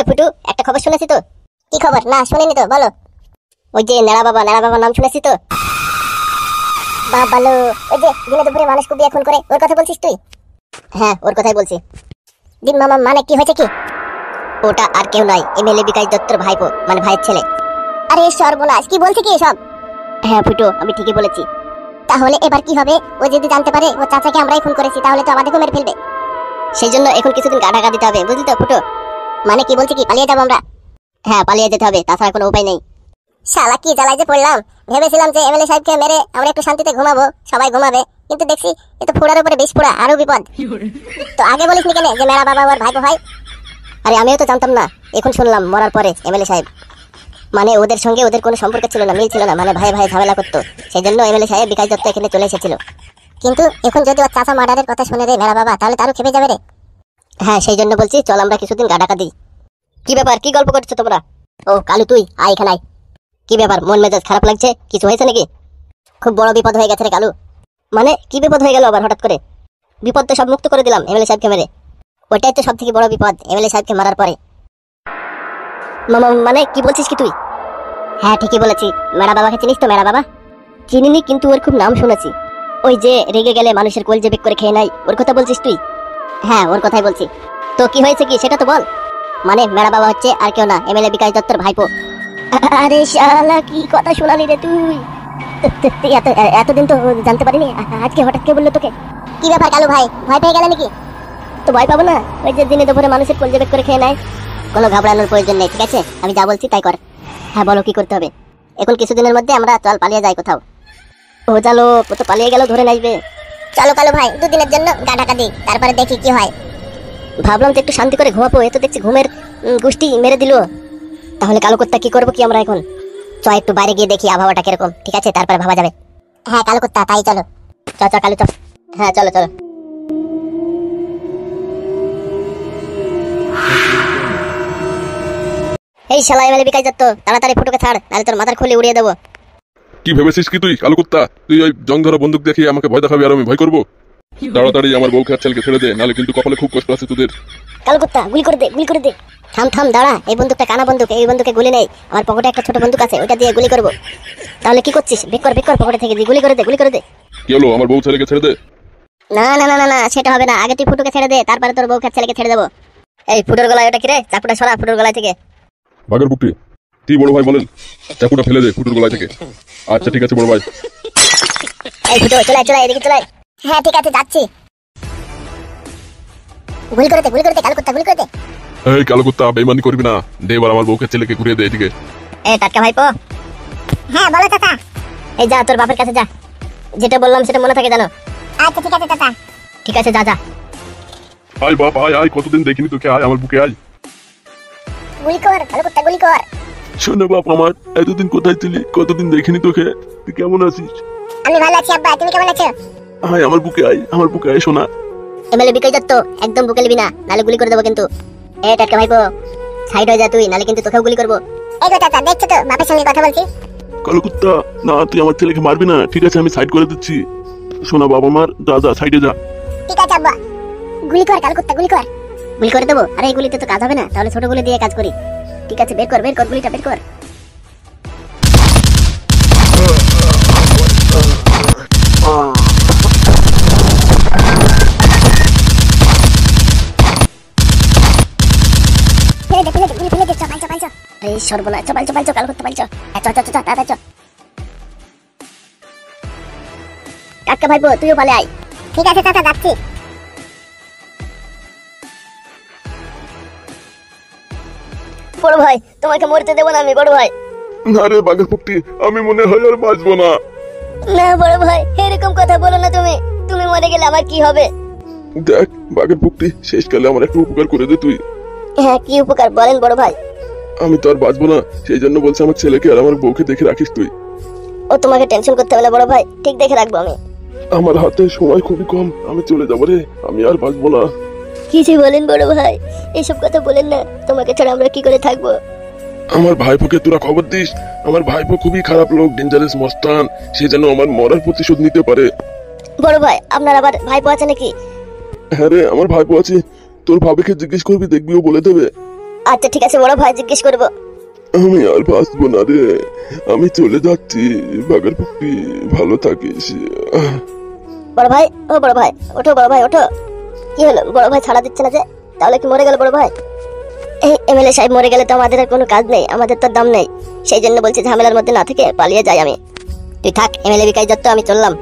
ফুটু, একটা খবর শুনেছি তো। কি খবর? না শুনিনি তো, বলো। ওই যে নেড়া বাবা নাম শুনেছি তো। বাহ ভালো। ওই যে দিনে দুপুরে মানুষ বিয়ে খুন করে, ওর কথা বলছিস তুই? হ্যাঁ, ওর কথাই বলছি। দিন মামা, মানে কি হয়েছে কি? ওটা আর কেউ নয়, এমএলএ বিকাশ দত্তর ভাইপো, মানে ভাইয়ের ছেলে। আরে সর্বনাশ, কি বলছে কি এসব? হ্যাঁ ফুটু, আমি ঠিকই বলেছি। তাহলে এবার কি হবে? ও যদি জানতে পারে ও চাচাকে আমরাই খুন করেছি, তাহলে তো আমাদেরকে মেরে ফেলবে। সেই জন্য এখন কিছুদিন গা ঢাকা দিতে হবে, বুঝলি তো ফুটু? মানে কি বলছে কি, পালিয়ে যাবো আমরা? হ্যাঁ, পালিয়ে যেতে হবে, তাছাড়া কোনো উপায় নেই। শালা কি জ্বালায় যে পড়লাম। ভেবেছিলাম যে এমএলএ সাহেবকে মেরে আমরা একটু শান্তিতে ঘুমাবো, সবাই ঘুমাবে, কিন্তু দেখছি এ তো ফোড়ার উপরে বিষ ফোড়া, আরো বিপদ। তো আগে বলিসনি কেন যে মেরা বাবা ওর ভাইপো ভাই? আরে আমিও তো জানতাম না, এখন শুনলাম মরার পরে এমএলএ সাহেব। মানে ওদের সঙ্গে ওদের কোনো সম্পর্ক ছিল না, মিল ছিল না, মানে ভাই ভাই ঝামেলা করতো, সেই জন্য এমএলএ সাহেব বিকাশ দত্ত এখানে চলে এসেছিল। কিন্তু এখন যদি ওর চাচা মার্ডারের কথা শুনে রে মেরা বাবা, তাহলে তারও খেপে যাবে রে। হ্যাঁ, সেই জন্য বলছি চল আমরা কিছুদিন গা ঢাকা দিই। কি ব্যাপার, কি গল্প করছো তোমরা? ও কালু, তুই আয় এখানে আয়। কি ব্যাপার, মন মেজাজ খারাপ লাগছে? কিছু হয়েছে নাকি? খুব বড় বিপদ হয়ে গেছে রে কালু। মানে কি বিপদ হয়ে গেল আবার হঠাৎ করে? বিপদ তো সব মুক্ত করে দিলাম এমএলএ সাহেবকে মেরে। ওইটাই তো সব থেকে বড় বিপদ, এমএলএ সাহেবকে মারার পরে। মানে কি বলছিস কি তুই? হ্যাঁ ঠিকই বলেছি। মেরা বাবাকে চিনিস তো? মেরা বাবা চিনিনি, কিন্তু ওর খুব নাম শুনেছি। ওই যে রেগে গেলে মানুষের কলজে বেক করে খেয়ে নাই, ওর কথা বলছিস তুই? হ্যাঁ, ওর কথাই বলছি। তো কি হয়েছে কি সেটা তো বল। মানে মেরা বাবা হচ্ছে আর কেউ না, এমএলএ বিকাশ দত্তর ভাইপো। আরে শালা, কি কথা শোনালি রে তুই? এতদিন তো জানতে পারিনি, আজকে হঠাৎ কে বললো তোকে? কি ব্যাপার কালু ভাই, ভয় পেয়ে গেলে নাকি? তো ভয় পাবো না, ওই যে দিনে দুপুরে মানুষের কলজে বেক করে খেয়ে নেয়। কোনো ঘাবড়ানোর প্রয়োজন নেই, ঠিক আছে? আমি যা বলছি তাই কর। হ্যাঁ বলো, কি করতে হবে? এখন কিছুদিনের মধ্যে আমরা চল পালিয়ে যাই কোথাও। ও চলো, ও তো পালিয়ে গেল, ধরে আসবে। চলো কালু ভাই, দুদিনের জন্য গা ঢাকা দিই, তারপরে দেখি কি হয়। ভাবলাম যে একটু শান্তি করে ঘুমাবো, এ তো দেখছি ঘুমের গুষ্টি মেরে দিল। তাহলে কালো কুত্তা কি করবো কি আমরা এখন? চ একটু বাইরে গিয়ে দেখি আবহাওয়াটা কিরকম, ঠিক আছে? তারপরে ভাবা যাবে। হ্যাঁ কালো কুত্তা, তাই চলো। চ চ কালু চ। হ্যাঁ চলো চলো। এই শালা এমএলএ বিকাশ দত্ত, তাড়াতাড়ি ফুটুকে ছাড়, নাহলে তোর মাথার খুলি উড়িয়ে দেবো। কি ভেবেছিস কি তুই কালো কুত্তা? তুই ওই জং ধরা বন্দুক দেখিয়ে আমাকে ভয় দেখাবি আর আমি ভয় করবো? তাড়াতাড়ি আমার বউকে আর ছেলেকে ছেড়ে দে, নাহলে কিন্তু কপালে খুব কষ্ট আছে তোদের। কালো কুত্তা, গুলি করে দে, গুলি করে দে। থাম থাম, দাঁড়া, এই বন্দুকটা কানা বন্দুক, এই বন্দুকে গুলি নেই। আমার পকেটে একটা ছোট বন্দুক আছে, ওটা দিয়ে গুলি করবো। তাহলে কি করছিস? বেক কর পকেটে থেকে, গুলি করে দে, গুলি করে দে। কি হলো, আমার বউ ছেলেকে ছেড়ে দে। না না না না না, সেটা হবে না, আগে তুই ফুটুকে ছেড়ে দে, তারপরে তোর বউকে ছেলেকে ছেড়ে দেবো। এই ফুটোর গলায় ওটা কি রে? চাকুটা সরা ফুটোর গলায় থেকে। বাঘের বুকটি, তুই বড় ভাই বলেন, চাকুটা ফেলে দে ফুটুর গলায় থেকে। আচ্ছা ঠিক আছে বড় ভাই। এই ফুটো, চলে চলে এদিকে চলে। হ্যাঁ ঠিক আছে, যাচ্ছি। গুলি করে দে, কালো কুত্তা, গুলি করে দে। এই কালো কুত্তা, বেইমানি করবি না, দে এবার আমার বউকে ছেলেকে ঘুরিয়ে দে এদিকে। এই টাটকা ভাইপো। হ্যাঁ বলো চাচা। এই যা, তোর বাপের কাছে যা, যেটা বললাম সেটা মনে থাকে জানো? আচ্ছা ঠিক আছে চাচা। ঠিক আছে, যা যা। আয় বাপ আয় আয়, কতদিন দেখিনি তোকে, আয় আমার বুকে আয়। গুলি কর কালো কুত্তা, গুলি কর। শোনো বাপ আমার, এতদিন কোথায় ছিলি, কতদিন দেখিনি তোকে, তুই কেমন আছিস? আমি ভালো আছি আব্বা, তুমি কেমন আছো? আয় আমার বুকে আয়, আমার বুকে আয় সোনা। এমএলএ বিকাশ দত্ত, একদম বুকে নিবি না, নালে গুলি করে দেবো কিন্তু। এই টাটকা ভাইপো, সাইড হয়ে যা তুই, নালে কিন্তু তোকেও গুলি করবো। এই গো চাচা, দেখছো তো বাপের সঙ্গে কথা বলছি। কালো কুত্তা, না তুই আমার ছেলেকে মারবি না, ঠিক আছে? আমি সাইড করে দিচ্ছি। শোনা বাবা মার, যা যা সাইডে যা। ঠিক আছে আব্বা। গুলি কর কালো কুত্তা, গুলি কর। গুলি করে দেবো? আরে এই গুলিতে তো কাজ হবে না, তাহলে ছোট গুলি দিয়ে কাজ করি। ঠিক আছে, বের কর গুলিটা বের কর। এই সর্বনাশ, চল কালো কুত্তা, পাইছো? চ তাড়াতাড়ি চ। টাটকা ভাইপো, তুইও পালে আয়। ঠিক আছে চাচা, যাচ্ছি। বড় ভাই, তোমাকে মরতে দেবো না আমি, বড় ভাই। না রে বাঘের পুকটি, আমি মনে হয় আর বাঁচবো না। না বড় ভাই, এরকম কথা বলো না, তুমি মরে গেলে আমার কি হবে? দেখ বাঘের পুকটি, শেষকালে আমার একটু উপকার করে দে তুই। হ্যাঁ, কি উপকার বলেন বড় ভাই? আমি তো আর বাঁচবো না, সেই জন্য বলছি আমার ছেলেকে আর আমার বউকে দেখে রাখিস তুই। ও তোমাকে টেনশন করতে হবে না বড় ভাই, ঠিক দেখে রাখবো আমি। আমার হাতে সময় খুবই কম, আমি চলে যাবো রে, আমি আর বাঁচবো না। কি যে বলেন বড় ভাই, এসব কথা বলেন না, তোমাকে ছাড়া আমরা কি করে থাকবো? আমার ভাইপোকে তোরা খবর দিস, আমার ভাইপো খুবই খারাপ লোক, ডেঞ্জারাস মস্তান, সে যেন আমার মরার প্রতিশোধ নিতে পারে। বড় ভাই, আপনার আবার ভাইপো আছে নাকি? হ্যাঁ রে, আমার ভাইপো আছে, তোর ভাবিকে জিজ্ঞেস করবি, দেখবি ও বলে দেবে। আচ্ছা ঠিক আছে বড় ভাই, জিজ্ঞেস করবো। আমি আর বাঁচবো না রে, আমি চলে যাচ্ছি। বাঘের পুকুরি, ভালো থাকিস। বড় ভাই, ও বড় ভাই, ওঠো বড় ভাই, ওঠো। কি হলো বড় ভাই, ছাড়া দিচ্ছে না যে? তাহলে কি মরে গেল বড় ভাই? এই এমএলএ সাহেব মরে গেলে তো আমাদের আর কোনো কাজ নেই, আমাদের তো দাম নেই। সেই জন্য বলছি ঝামেলার মধ্যে না থেকে পালিয়ে যাই আমি। তুই থাক, এমএলএ বিকাশ দত্ত, আমি চললাম।